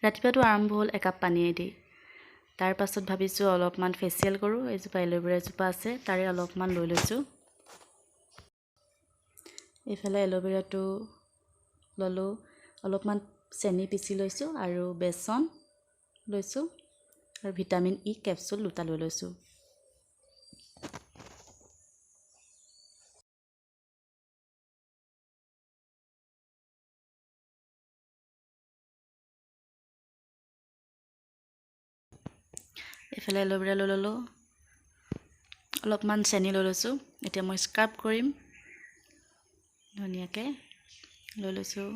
ৰাতিপুৱাটো আৰম্ভ হ'ল একাপ পানীয়ে দি। তাৰ পাছত ভাবিছোঁ অলপমান ফেচিয়েল কৰোঁ। এইজোপা এল'ভেৰা এজোপা আছে, তাৰে অলপমান লৈ লৈছোঁ। এইফালে এল'ভেৰাটো ল'লোঁ, অলপমান চেনি পিচি লৈছোঁ আৰু বেচন লৈছোঁ আৰু ভিটামিন ই কেপচুল 2টা লৈ লৈছোঁ। এইফালে এল'ভেৰা লৈ ল'লোঁ, অলপমান চেনি লৈ লৈছোঁ। এতিয়া মই স্ক্ৰাব কৰিম ধুনীয়াকৈ, লৈ লৈছোঁ।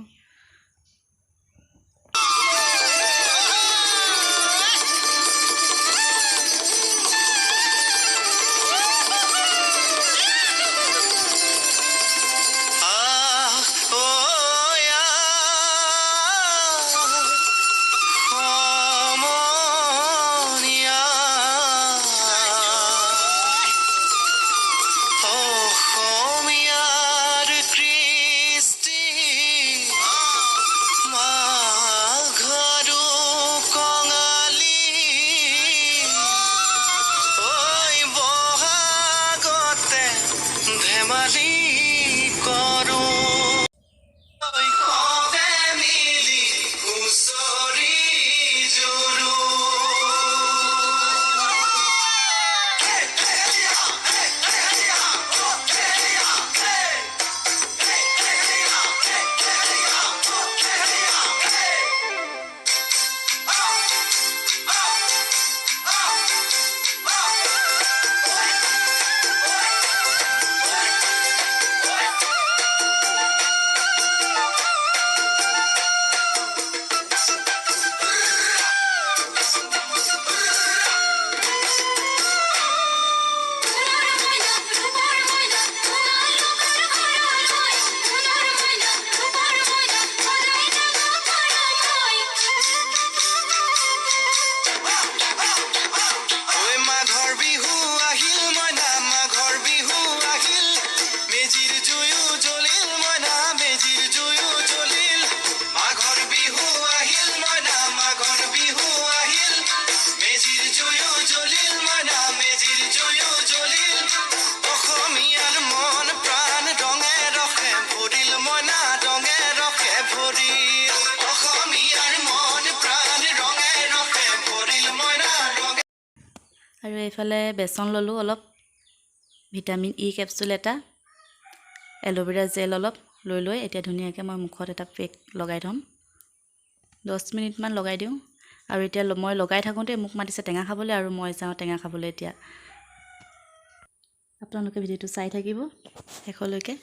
আৰু এইফালে বেচন ল'লোঁ অলপ, ভিটামিন ই কেপচুল এটা, এল'ভেৰা জেল অলপ লৈ এতিয়া ধুনীয়াকৈ মই মুখত এটা পেক লগাই থ'ম। 10 মিনিটমান লগাই দিওঁ। আৰু এতিয়া মই লগাই থাকোঁতে মোক মাতিছে টেঙা খাবলৈ, আৰু মই যাওঁ টেঙা খাবলৈ। এতিয়া আপোনালোকে ভিডিঅ'টো চাই থাকিব শেষলৈকে।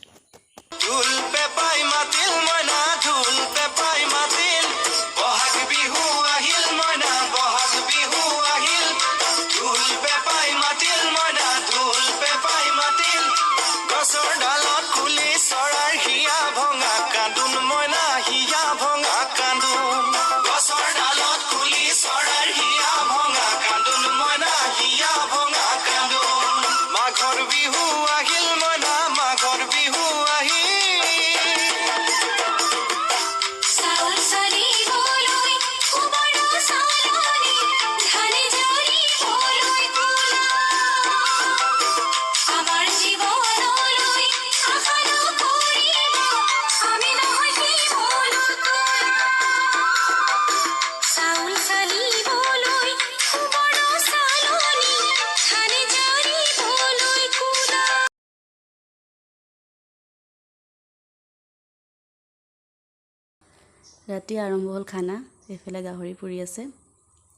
ৰাতি আৰম্ভ হ'ল খানা। এইফালে গাহৰি পুৰি আছে।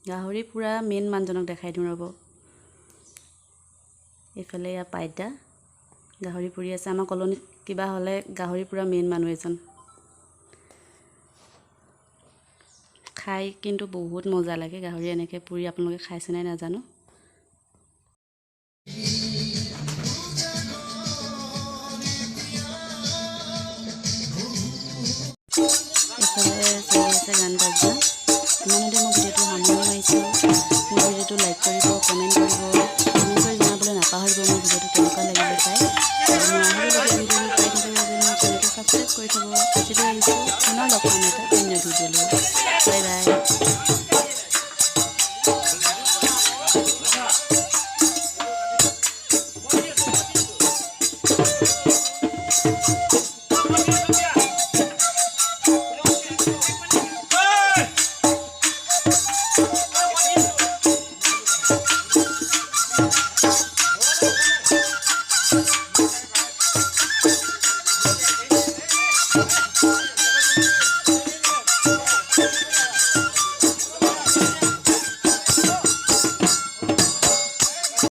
গাহৰি পুৰা মেইন মানুহজনক দেখাই দিওঁ ৰ'ব। এইফালে এয়া পাইতা গাহৰি পুৰি আছে। আমাৰ কলনীত কিবা হ'লে গাহৰি পুৰা মেইন মানুহ এজন। খাই কিন্তু বহুত মজা লাগে গাহৰি এনেকৈ পুৰি। আপোনালোকে খাইছে নাই নাজানো। এইফালে চলি আছে গান বাজনা। ইমানতে মই ভিডিঅ'টো সামৰণি মাৰিছোঁ। মোৰ ভিডিঅ'টো লাইক কৰিব, কমেণ্ট কৰি জনাবলৈ নাপাহৰিব মোৰ ভিডিঅ'টো কেনেকুৱা লাগিলে চাই। আৰু মই আহিবলগীয়া ভিডিঅ'বোৰ পাই থাকিবৰ বাবে মোৰ চেনেলটো ছাবস্ক্ৰাইব কৰি থ'ব। আজিলৈ আহিছোঁ পুনৰ লগ পাম এটা অন্য ভিডিঅ' লৈ। Bye bye.